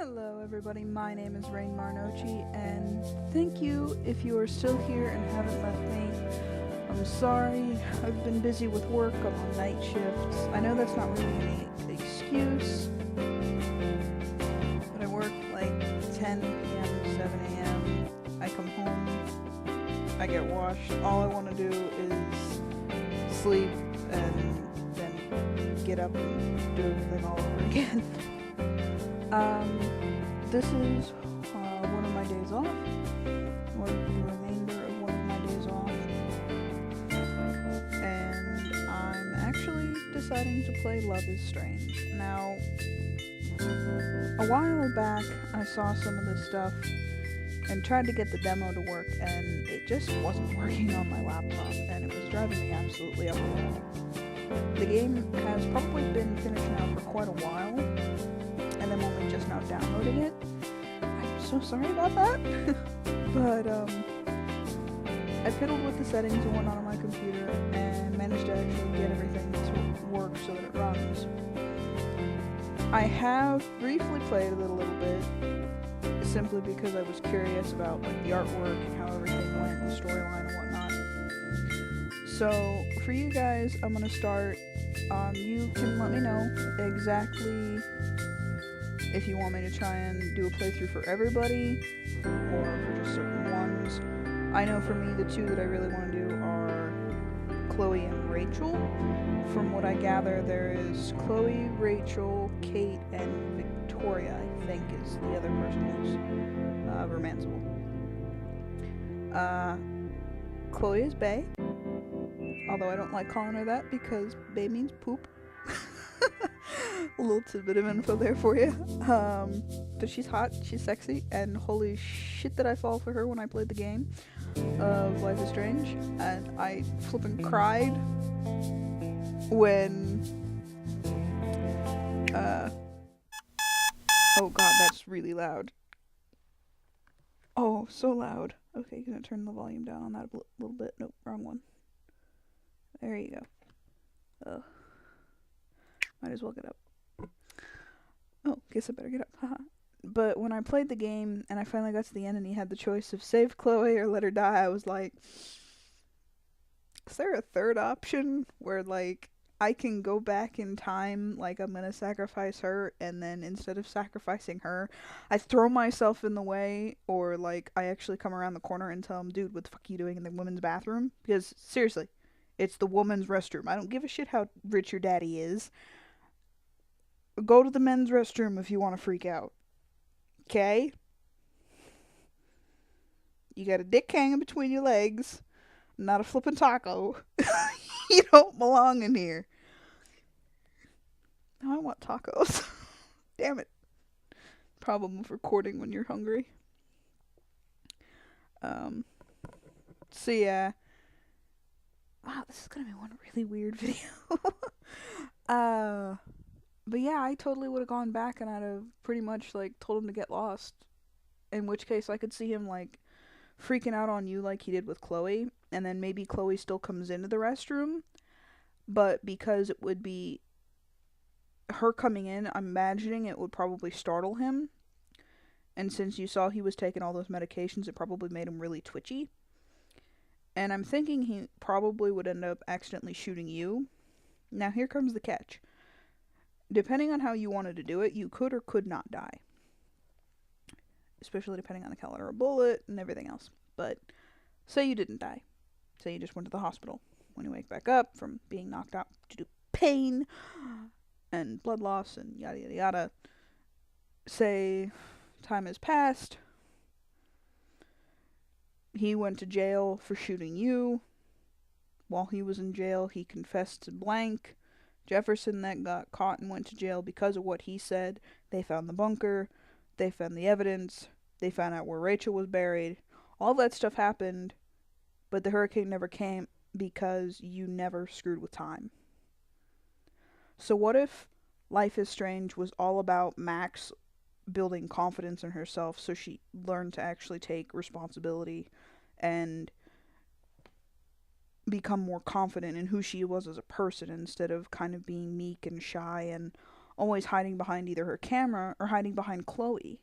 Hello everybody, my name is Rain Marnochi, and thank you if you are still here and haven't left me. I'm sorry, I've been busy with work, I'm on night shifts. I know that's not really any excuse, but I work like 10 p.m. to 7 a.m. I come home, I get washed, all I want to do is sleep and then get up and do everything all over again. This is one of my days off, or the remainder of one of my days off, and I'm actually deciding to play Love is Strange. Now, a while back, I saw some of this stuff and tried to get the demo to work, and it just wasn't working on my laptop, and it was driving me absolutely up the wall. The game has probably been finished now for quite a while, and I'm only just now downloading it. I'm so sorry about that. But I fiddled with the settings and whatnot on my computer and managed to actually get everything to work so that it runs. I have briefly played with it a little bit, simply because I was curious about like the artwork and how everything went, the storyline and whatnot. So for you guys, I'm gonna start. You can let me know exactly if you want me to try and do a playthrough for everybody, or for just certain ones. I know for me, the two that I really want to do are Chloe and Rachel. From what I gather, there is Chloe, Rachel, Kate, and Victoria, I think, is the other person who's romanceable. Chloe is Bay, although I don't like calling her that because Bay means poop. A little tidbit of info there for you. But she's hot, she's sexy, and holy shit did I fall for her when I played the game of Life is Strange. And I flippin' cried when oh god, that's really loud. Oh, so loud. Okay, gonna turn the volume down on that a little bit. Nope, wrong one. There you go. Ugh. Might as well get up. Oh, guess I better get up. Haha. But when I played the game and I finally got to the end and he had the choice of save Chloe or let her die, I was like, is there a third option where like I can go back in time, like I'm gonna sacrifice her, and then instead of sacrificing her, I throw myself in the way, or like I actually come around the corner and tell him, dude, what the fuck are you doing in the women's bathroom? Because seriously, it's the woman's restroom. I don't give a shit how rich your daddy is. Go to the men's restroom if you want to freak out. Okay? You got a dick hanging between your legs, not a flippin' taco. You don't belong in here. Now I want tacos. Damn it. Problem of recording when you're hungry. So yeah. Wow, this is gonna be one really weird video. But yeah, I totally would have gone back and I'd have pretty much like told him to get lost. In which case I could see him like freaking out on you like he did with Chloe, and then maybe Chloe still comes into the restroom, but because it would be her coming in, I'm imagining it would probably startle him. And since you saw he was taking all those medications, it probably made him really twitchy. And I'm thinking he probably would end up accidentally shooting you. Now here comes the catch. Depending on how you wanted to do it, you could or could not die. Especially depending on the caliber of a bullet and everything else. But say you didn't die. Say you just went to the hospital. When you wake back up from being knocked out due to pain and blood loss and yada yada yada. Say time has passed. He went to jail for shooting you. While he was in jail, he confessed to blank. Jefferson then got caught and went to jail because of what he said. They found the bunker. They found the evidence. They found out where Rachel was buried. All that stuff happened, but the hurricane never came because you never screwed with time. So what if Life is Strange was all about Max building confidence in herself so she learned to actually take responsibility and become more confident in who she was as a person instead of kind of being meek and shy and always hiding behind either her camera or hiding behind Chloe.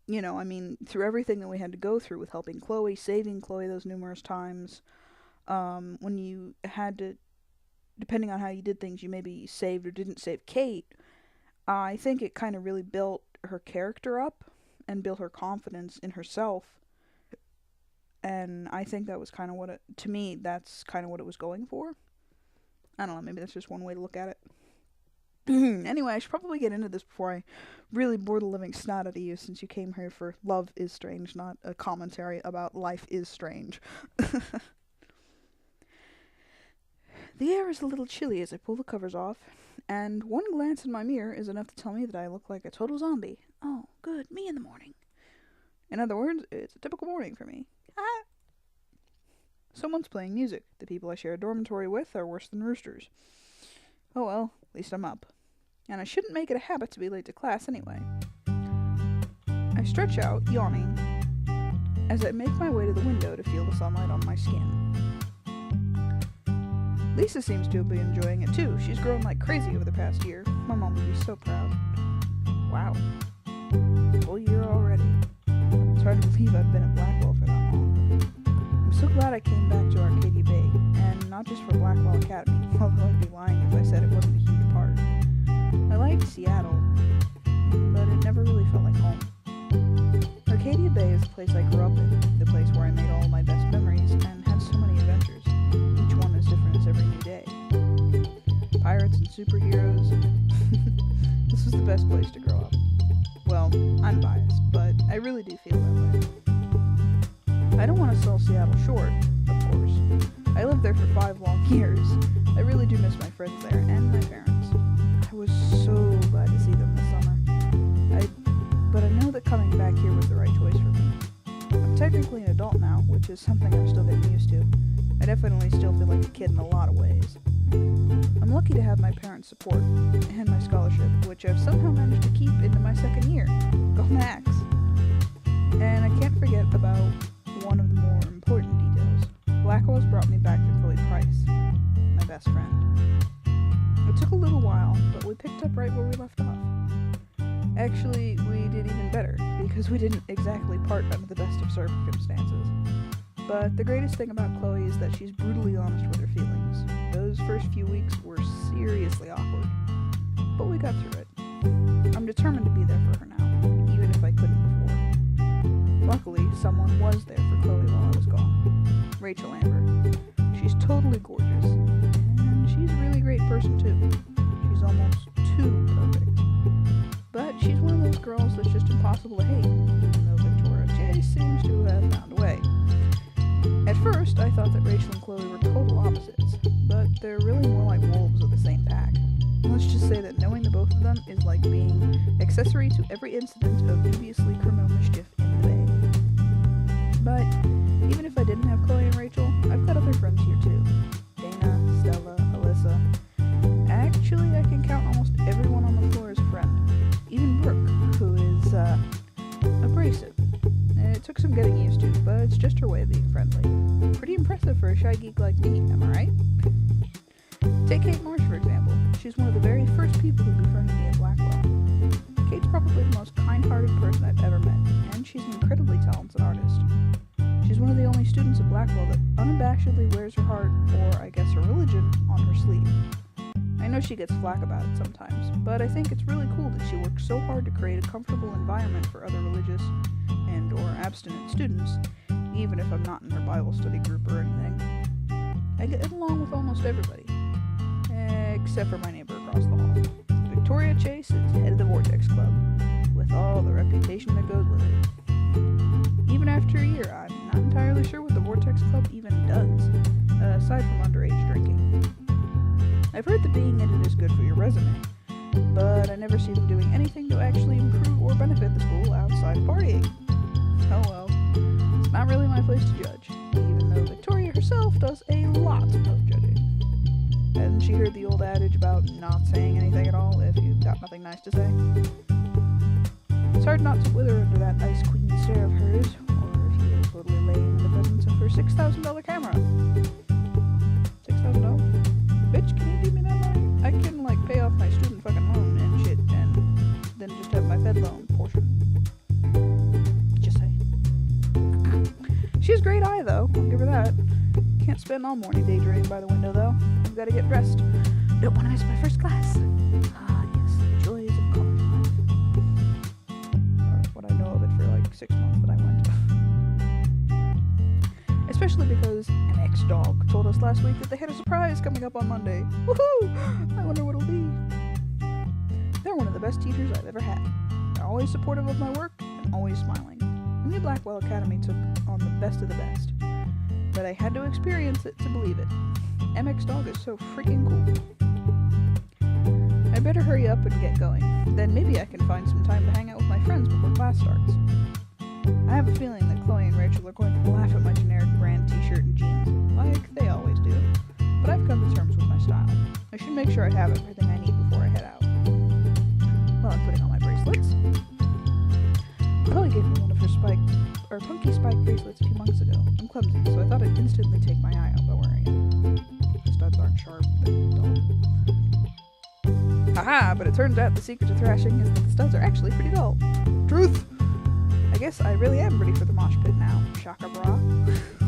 You know, I mean, through everything that we had to go through with helping Chloe, saving Chloe those numerous times, when you had to, depending on how you did things, you maybe saved or didn't save Kate, I think it kind of really built her character up and built her confidence in herself. And I think that was kind of to me, that's kind of what it was going for. I don't know, maybe that's just one way to look at it. Anyway, I should probably get into this before I really bore the living snot out of you, since you came here for Love is Strange, not a commentary about Life is Strange. The air is a little chilly as I pull the covers off, and one glance in my mirror is enough to tell me that I look like a total zombie. Oh, good, me in the morning. In other words, it's a typical morning for me. Ah. Someone's playing music. The people I share a dormitory with are worse than roosters. Oh well, at least I'm up. And I shouldn't make it a habit to be late to class anyway. I stretch out, yawning, as I make my way to the window to feel the sunlight on my skin. Lisa seems to be enjoying it too. She's grown like crazy over the past year. My mom would be so proud. Wow. Full year already. It's hard to believe I've been at Blackwell for that long. I'm so glad I came back to Arcadia Bay, and not just for Blackwell Academy, although I'd be lying if I said it wasn't a huge part. I liked Seattle, but it never really felt like home. Arcadia Bay is the place I grew up in, the place where I made all my best memories and had so many adventures, each one as different as every new day. Pirates and superheroes. This was the best place to grow up. Well, I'm biased, but I really do feel that way. I don't want to sell Seattle short, of course. I lived there for 5 long years. I really do miss my friends there, and my parents. I was so glad to see them this summer. But I know that coming back here was the right choice for me. I'm technically an adult now, which is something I'm still getting used to. I definitely still feel like a kid in a lot of ways. I'm lucky to have my parents' support, and my scholarship, which I've somehow managed to keep into my 2nd year. Go Max! And I can't forget about one of the more important details. Blackwell's brought me back to Chloe Price, my best friend. It took a little while, but we picked up right where we left off. Actually, we did even better, because we didn't exactly part under the best of circumstances. But the greatest thing about Chloe is that she's brutally honest with her feelings. Those first few weeks were seriously awkward, but we got through it. I'm determined to be there for her now, even if I couldn't before. Luckily, someone was there for Chloe while I was gone. Rachel Amber. She's totally gorgeous, and she's a really great person too. She's almost too perfect. But she's one of those girls that's just impossible to hate, even though Victoria J seems to have found a way. At first, I thought that Rachel and Chloe were total opposites, but they're really more like wolves of the same pack. Let's just say that knowing the both of them is like being accessory to every incident of dubiously criminal mischief in the Bay. But even if I didn't have Chloe and Rachel, I've got other friends here too. Dana, Stella, Alyssa. Actually, I can count almost everyone on the floor as a friend. Even Brooke, who is, abrasive. It took some getting used to, but it's just her way of being friendly. Pretty impressive for a shy geek like me, am I right? Take Kate Marsh, for example. She's one of the very first people who befriended me at Blackwell. Kate's probably the most kind-hearted person I've ever met, and she's an incredibly talented artist. She's one of the only students at Blackwell that unabashedly wears her heart, or I guess her religion, on her sleeve. I know she gets flack about it sometimes, but I think it's really cool that she works so hard to create a comfortable environment for other religious and or abstinent students, even if I'm not in her Bible study group or anything. I get along with almost everybody, except for my neighbor across the hall. Victoria Chase is head of the Vortex Club, with all the reputation that goes with it. Even after a year, I'm not entirely sure what the Vortex Club even does, aside from underage drinking. I've heard that being in it is good for your resume, but I never see them doing anything to actually improve or benefit the school outside of partying. Oh well, it's not really my place to judge, even though Victoria herself does a lot of judging. Hasn't she heard the old adage about not saying anything at all if you've got nothing nice to say? It's hard not to wither under that ice queen stare of hers, or if you feel totally lame in the presence of her $6,000 camera. $6,000? Bitch, can you give me that money? I can, portion. Just say. She has great eye, though. I'll give her that. Can't spend all morning daydreaming by the window, though. I've got to get dressed. Don't want to miss my first class. Ah, yes, the joys of college life. Or what I know of it for like 6 months that I went. Especially because an ex-dog told us last week that they had a surprise coming up on Monday. Woohoo! I wonder what it'll be. They're one of the best teachers I've ever had. They're always supportive of my work and always smiling. New Blackwell Academy took on the best of the best. But I had to experience it to believe it. MX Dog is so freaking cool. I better hurry up and get going. Then maybe I can find some time to hang out with my friends before class starts. I have a feeling that Chloe and Rachel are going to laugh at my generic brand t-shirt and jeans, like they always do. But I've come to terms with my style. I should make sure I have everything I need before I head out. While I'm putting on my bracelets. Chloe gave me one of her punky spike bracelets a few months ago. I'm clumsy, so I thought I'd instantly take my eye out by wearing it. The studs aren't sharp, they're dull. Haha, but it turns out the secret to thrashing is that the studs are actually pretty dull. Truth! I guess I really am ready for the mosh pit now. Shaka bra.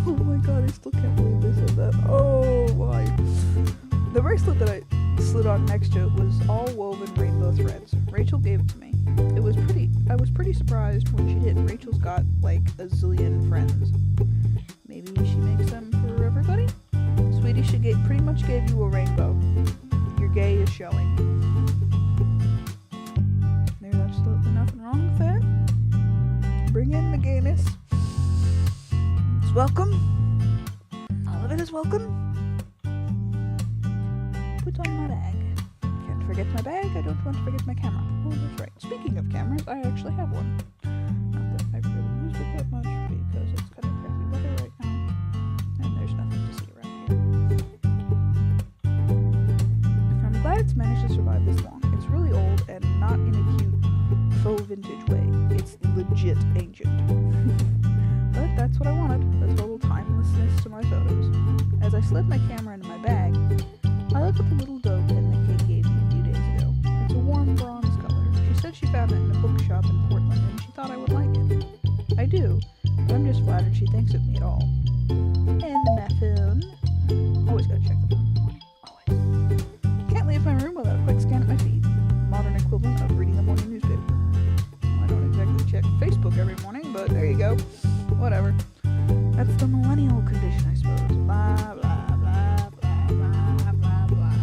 Oh my god, I still can't believe they said that. Oh, why? The bracelet that I slid on next to it was all woven rainbow threads. Rachel gave it to me. I was pretty surprised when she did. Rachel's got like a zillion friends. Maybe she makes them for everybody? Sweetie, she pretty much gave you a rainbow. Your gay is showing. There's absolutely nothing wrong with that. Bring in the gayness. It's welcome. All of it is welcome. Put on my bag. Can't forget my bag. I don't want to forget my camera. Oh, that's right. Speaking of cameras, I actually have one. Not that I've really used it that much because it's kind of crappy weather right now. And there's nothing to see around here. I'm glad it's managed to survive this long. It's really old and not in a cute faux vintage way. It's legit ancient. But that's what I wanted. That's a little timelessness to my photos. As I slid my camera into my bag, I looked at the little dough pin that Kate gave me a few days ago. It's a warm bronze color. She said she found it in a bookshop in Portland and she thought I would like it. I do, but I'm just flattered she thinks of me at all. And my phone. Always gotta check the phone in the morning. Always. Can't leave my room without a quick scan at my feed. Modern equivalent of reading the morning newspaper. Well, I don't exactly check Facebook every morning, but there you go. Whatever. That's the millennial condition, I suppose. Blah, blah, blah, blah, blah, blah, blah.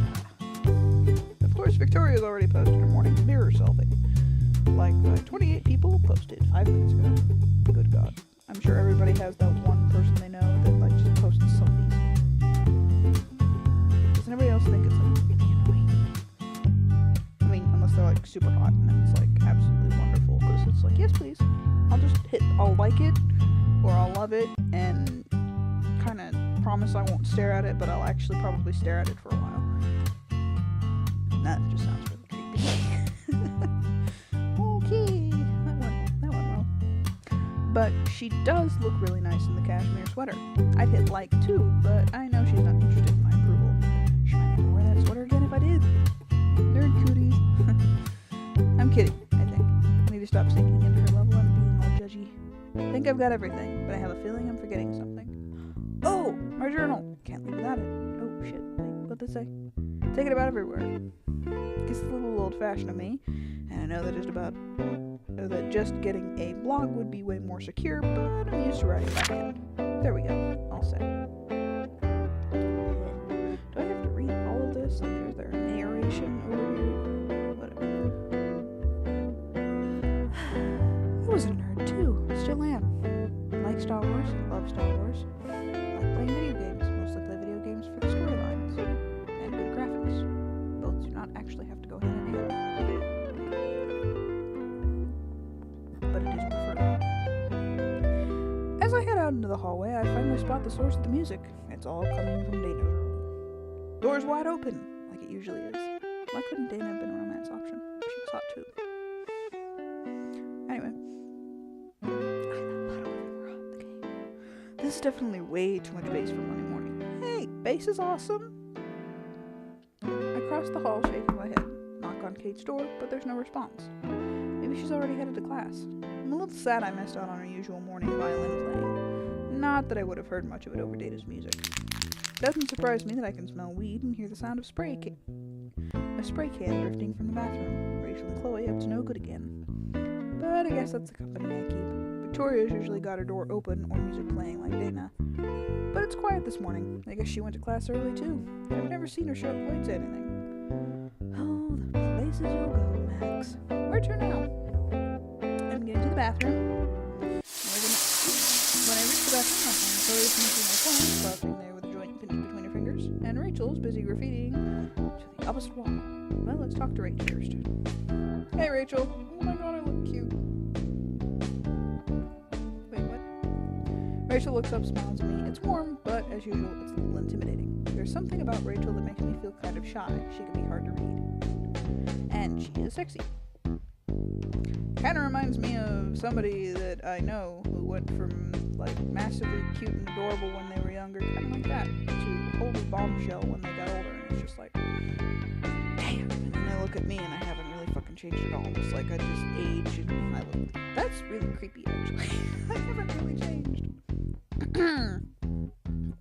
Of course, Victoria's already posted her morning mirror selfie. Like 28 people posted 5 minutes ago. Good God. I'm sure everybody has that one person they know that like just posts selfies. Does anybody else think it's like really annoying? I mean, unless they're like super hot and then it's like absolutely wonderful because it's like, yes please. I'll like it or I'll love it and kind of promise I won't stare at it, but I'll actually probably stare at it for a while. That just sounds really creepy. Okay, that went well. But she does look really nice in the cashmere sweater. I'd hit like too, but I know she's not interested in my approval. She might never wear that sweater again if I did. Nerd cooties. I'm kidding, I think. I need to stop sinking into her level and being all judgy. I think I've got everything, but I have a feeling I'm forgetting something. Oh, my journal. Can't leave without it. Oh shit, wait, what'd they say? Take it about everywhere. Guess it's a little old-fashioned of me, and I know that just getting a blog would be way more secure, but I'm used to writing by hand. There we go, all set. Do I have to read all of this? Like, is there a narration over here? Whatever. I was a nerd too, still am. Like Star Wars, love Star Wars. Like playing video games, mostly play video games for the storylines and good graphics. Both do not actually have to go hand in hand. But it is preferred. As I head out into the hallway, I finally spot the source of the music. It's all coming from Dana's room. Doors wide open, like it usually is. Why couldn't Dana have been a romance option? She was hot too. Anyway. This is definitely way too much bass for Monday morning. Hey, bass is awesome! I cross the hall shaking my head. Knock on Kate's door, but there's no response. Maybe maybe she's already headed to class. I'm a little sad I missed out on her usual morning violin playing. Not that I would have heard much of it over Data's music. Doesn't surprise me that I can smell weed and hear the sound of a spray can drifting from the bathroom. Rachel and Chloe up to no good again. But I guess that's the company I keep. Victoria's usually got her door open or music playing like Dana. But it's quiet this morning. I guess she went to class early too. I've never seen her show up late to anything. Oh, the places you'll go, Max. Where to now? I'm going to the bathroom. When I reach the bathroom, I find Chloe finishing my phone, crouching there with a joint between her fingers, and Rachel's busy graffitiing to the opposite wall. Well, let's talk to Rachel first. Hey, Rachel. Oh my god, I look cute. Wait, what? Rachel looks up, smiles at me. It's warm, but as usual, it's a little intimidating. There's something about Rachel that makes me feel kind of shy. She can be hard to read. And she is sexy. Kind of reminds me of somebody that I know who went from, like, massively cute and adorable when they were younger, kind of like that, to holy bombshell when they got older, and it's just like, damn. And then they look at me and I haven't really fucking changed at all. It's like I just aged and I look, that's really creepy, actually. I haven't really changed.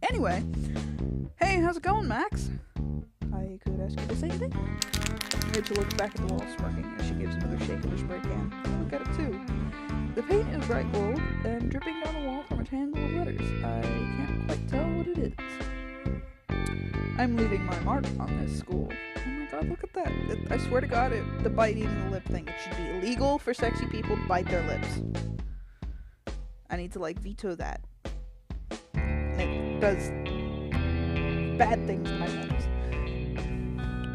Anyway, hey, how's it going, Max? I could ask you the same thing. Rachel looks back at the wall, smirking as she gives another shake of her spray can. I look at it too. The paint is bright gold and dripping down the wall from a tangle of letters. I can't quite tell what it is. I'm leaving my mark on this school. Oh my god, look at that. I swear to god, the biting the lip thing. It should be illegal for sexy people to bite their lips. I need to, like, veto that. It does bad things to my lips.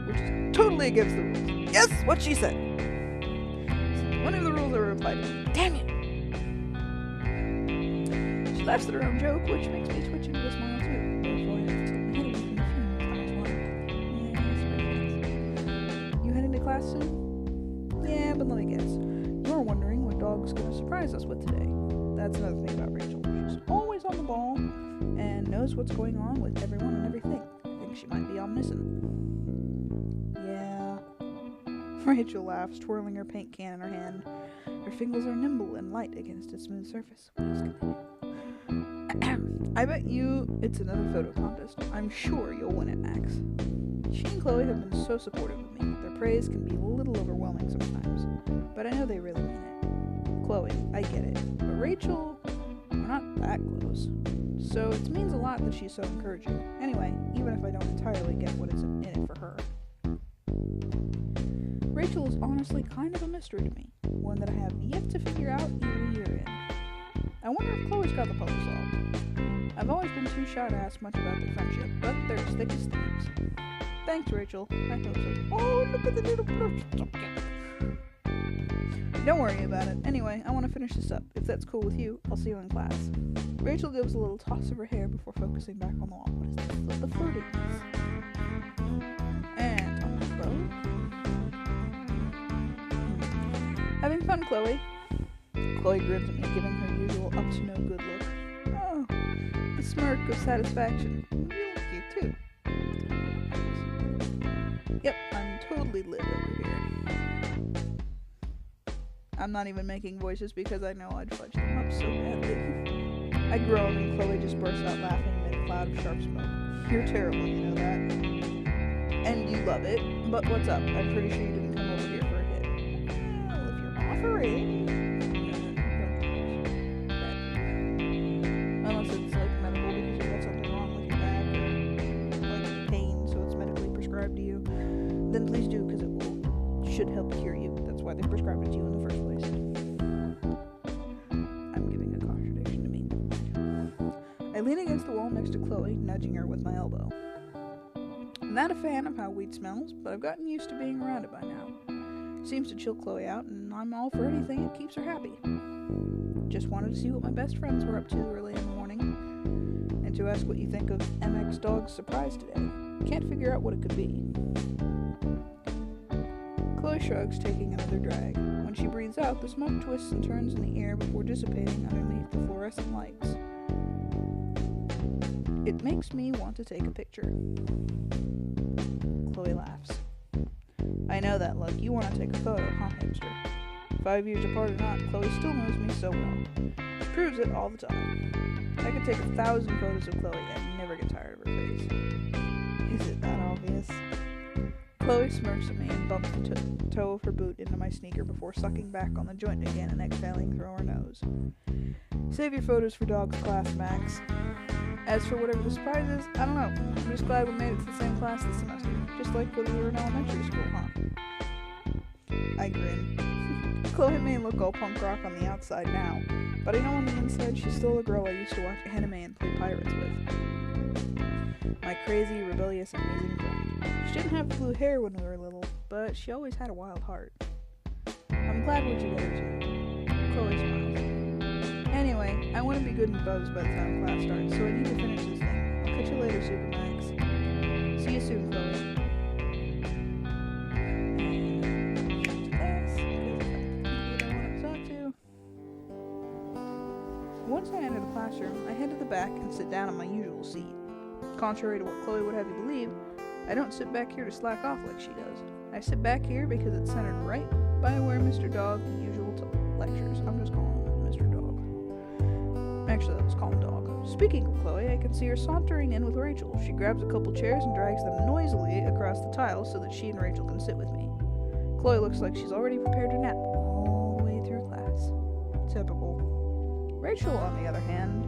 Which is totally against the rules. Yes, what she said. One of the rules are applied to me. Damn you! She laughs at her own joke, which makes me twitch into a smile too. Therefore, I have to tilt my head away from the fumes. You heading to class soon? Yeah, but let me guess. You're wondering what dog's gonna surprise us with today. That's another thing about Rachel. She's always on the ball and knows what's going on with everyone and everything. I think she might be omniscient. Rachel laughs, twirling her paint can in her hand. Her fingers are nimble and light against its smooth surface. I bet you it's another photo contest. I'm sure you'll win it, Max. She and Chloe have been so supportive of me. Their praise can be a little overwhelming sometimes, but I know they really mean it. Chloe, I get it. But Rachel, we're not that close. So it means a lot that she's so encouraging. Anyway, even if I don't entirely get what is in it for her. Rachel is honestly kind of a mystery to me, one that I have yet to figure out even a year in. I wonder if Chloe's got the puzzle solved. I've always been too shy to ask much about their friendship, but they're as thick as thieves. Thanks, Rachel. I hope so. Oh, look at the little person. Don't worry about it. Anyway, I want to finish this up. If that's cool with you, I'll see you in class. Rachel gives a little toss of her hair before focusing back on the wall. What is this? The flirtiness. And on the bow. Having fun, Chloe? Chloe grins at me, giving her usual up-to-no-good look. Oh, the smirk of satisfaction. You look cute, too. Yep, I'm totally lit over here. I'm not even making voices because I know I'd fudge them up so badly. I groan and Chloe just bursts out laughing amid a cloud of sharp smoke. You're terrible, you know that. And you love it, but what's up? I'm pretty sure you didn't come over here for a hit. Well, if you're offering... Unless it's like medical because you've got something wrong with your back or like pain, so it's medically prescribed to you, then please do because it should help cure you. That's why they prescribed it to you in the first place. I'm giving a contradiction to me. I lean against the wall next to Chloe, nudging her with my elbow. I'm not a fan of how weed smells, but I've gotten used to being around it by now. Seems to chill Chloe out, and I'm all for anything that keeps her happy. Just wanted to see what my best friends were up to early in the morning, and to ask what you think of MX Dog's surprise today. Can't figure out what it could be. Chloe shrugs, taking another drag. When she breathes out, the smoke twists and turns in the air before dissipating underneath the fluorescent lights. It makes me want to take a picture. Chloe laughs. I know that look. You want to take a photo, huh, hipster? 5 years apart or not, Chloe still knows me so well. She proves it all the time. I could take 1,000 photos of Chloe and never get tired of her face. Is it that obvious? Chloe smirks at me and bumps the toe of her boot into my sneaker before sucking back on the joint again and exhaling through her nose. Save your photos for dog's class, Max. As for whatever the surprise is, I don't know. I'm just glad we made it to the same class this semester. Just like when we were in elementary school, huh? I grin. Chloe may look all punk rock on the outside now, but I know on the inside she's still a girl I used to watch anime and play pirates with. My crazy, rebellious, amazing friend. She didn't have blue hair when we were little, but she always had a wild heart. I'm glad we're together too. Chloe smiles. Anyway, I want to be good and buzzed by the time class starts, so I need to finish this thing. I'll catch you later, Supermax. See you soon, Chloe. Once I enter the classroom, I head to the back and sit down in my usual seat. Contrary to what Chloe would have you believe, I don't sit back here to slack off like she does. I sit back here because it's centered right by where Mr. Dog usually lectures. I'm just calling him Mr. Dog. Actually, let's call him Dog. Speaking of Chloe, I can see her sauntering in with Rachel. She grabs a couple chairs and drags them noisily across the tiles so that she and Rachel can sit with me. Chloe looks like she's already prepared to nap all the way through class. Typical. Rachel, on the other hand,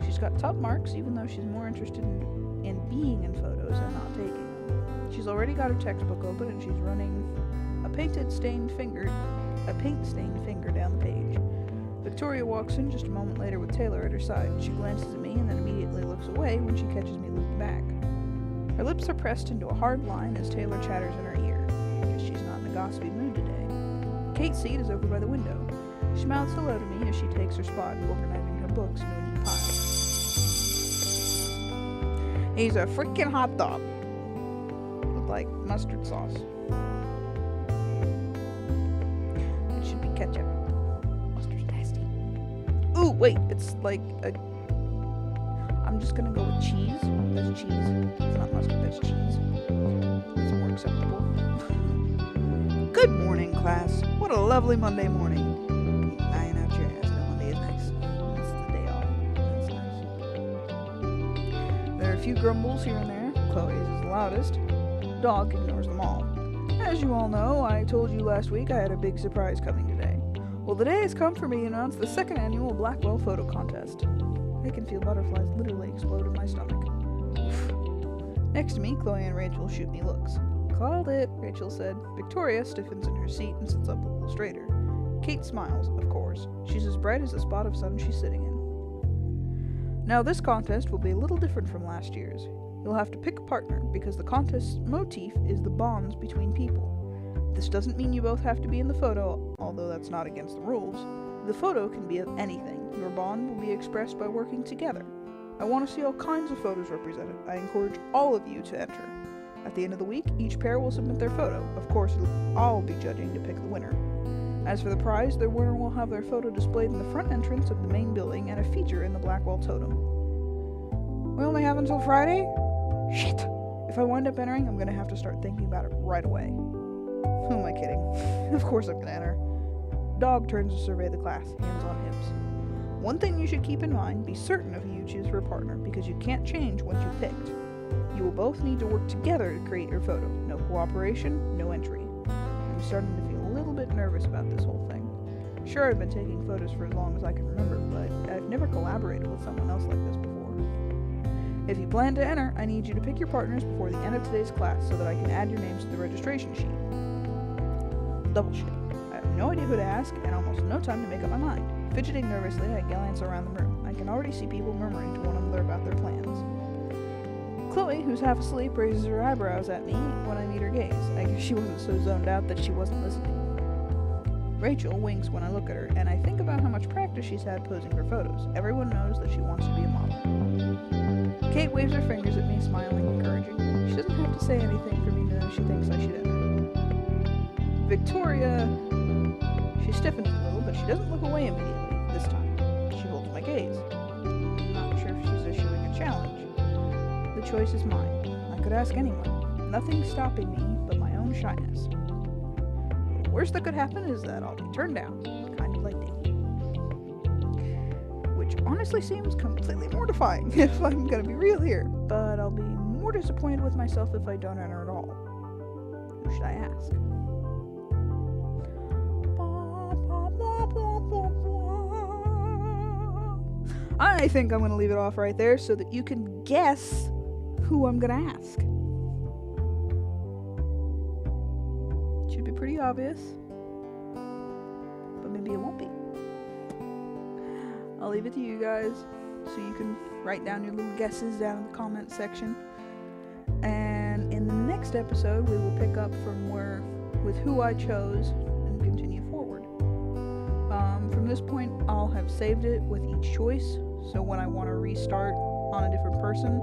she's got top marks even though she's more interested in being in photos and not taking them. She's already got her textbook open and she's running a paint-stained finger down the page. Victoria walks in just a moment later with Taylor at her side. She glances at me and then immediately looks away when she catches me looking back. Her lips are pressed into a hard line as Taylor chatters in her ear. I guess she's not in a gossipy mood today. Kate's seat is over by the window. She mouths hello to me as she takes her spot, organizing her books into a neat pile. He's a freaking hot dog with like mustard sauce. It should be ketchup. Mustard's nasty. Ooh, wait, it's like a... I'm just gonna go with cheese. That's cheese. It's not mustard, that's cheese. It's more acceptable. Good morning, class. What a lovely Monday morning. Lying out your ass. No, Monday is nice. This is the day off. That's nice. There are a few grumbles here and there. Chloe's is the loudest. Dog ignores them all. As you all know, I told you last week I had a big surprise coming today. Well, the day has come for me to announce the second annual Blackwell Photo Contest. I can feel butterflies literally explode in my stomach. Next to me, Chloe and Rachel shoot me looks. Called it, Rachel said. Victoria stiffens in her seat and sits up a little straighter. Kate smiles, of course. She's as bright as the spot of sun she's sitting in. Now this contest will be a little different from last year's. You'll have to pick a partner because the contest's motif is the bonds between people. This doesn't mean you both have to be in the photo, although that's not against the rules. The photo can be of anything. Your bond will be expressed by working together. I want to see all kinds of photos represented. I encourage all of you to enter. At the end of the week, each pair will submit their photo. Of course, I'll be judging to pick the winner. As for the prize, the winner will have their photo displayed in the front entrance of the main building and a feature in the Blackwell Totem. We only have until Friday? Shit! If I wind up entering, I'm going to have to start thinking about it right away. Who am I kidding? Of course I'm going to enter. Dog turns to survey the class, hands on hips. One thing you should keep in mind, be certain of who you choose for a partner, because you can't change once you've picked. You will both need to work together to create your photo. No cooperation, no entry. I'm starting to feel a little bit nervous about this whole thing. Sure, I've been taking photos for as long as I can remember, but I've never collaborated with someone else like this before. If you plan to enter, I need you to pick your partners before the end of today's class so that I can add your names to the registration sheet. Double shit. I have no idea who to ask and almost no time to make up my mind. Fidgeting nervously, I glance around the room. I can already see people murmuring to one another about their plans. Chloe, who's half asleep, raises her eyebrows at me when I meet her gaze. I guess she wasn't so zoned out that she wasn't listening. Rachel winks when I look at her, and I think about how much practice she's had posing for photos. Everyone knows that she wants to be a model. Kate waves her fingers at me, smiling encouraging. She doesn't have to say anything for me to know she thinks I should enter. Victoria... She stiffens a little, but she doesn't look away immediately, this time. She holds my gaze. I'm not sure if she's issuing a challenge. The choice is mine. I could ask anyone. Nothing stopping me but my own shyness. worst that could happen is that I'll be turned down, kind of like Davey. Which honestly seems completely mortifying if I'm gonna be real here, but I'll be more disappointed with myself if I don't enter at all. Who should I ask? I think I'm gonna leave it off right there so that you can guess who I'm gonna ask. Should be pretty obvious, but maybe it won't be. I'll leave it to you guys so you can write down your little guesses down in the comment section. And in the next episode, we will pick up from with who I chose and continue forward. From this point, I'll have saved it with each choice, so when I want to restart on a different person,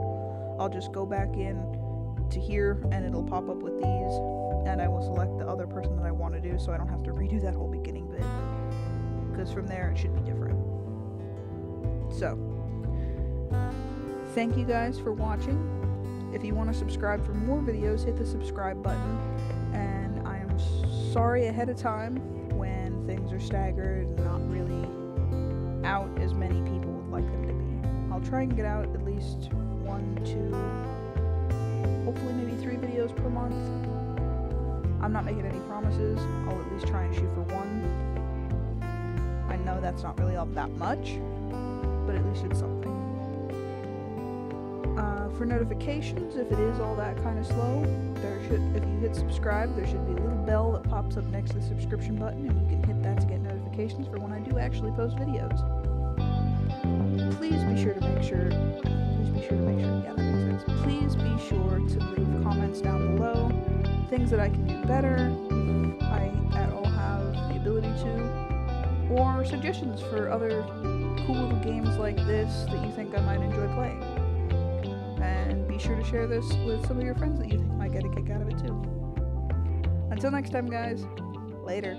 I'll just go back in to here and it'll pop up with these, and I will select the other person that I want to do so I don't have to redo that whole beginning bit, because from there it should be different. So, thank you guys for watching. If you want to subscribe for more videos, hit the subscribe button, and I am sorry ahead of time when things are staggered and not really out as many people would like them to be. I'll try and get out at least 1, 2, hopefully maybe 3 videos per month. I'm not making any promises. I'll at least try and shoot for 1. I know that's not really all that much, but at least it's something. For notifications, if it is all that kind of slow, if you hit subscribe, there should be a little bell that pops up next to the subscription button, and you can hit that to get notifications for when I do actually post videos. Please be sure to make sure, yeah, that makes sense. Please be sure to leave comments down below, things that I can do better, if I at all have the ability to, or suggestions for other cool little games like this that you think I might enjoy playing. And be sure to share this with some of your friends that you think might get a kick out of it too. Until next time, guys. Later.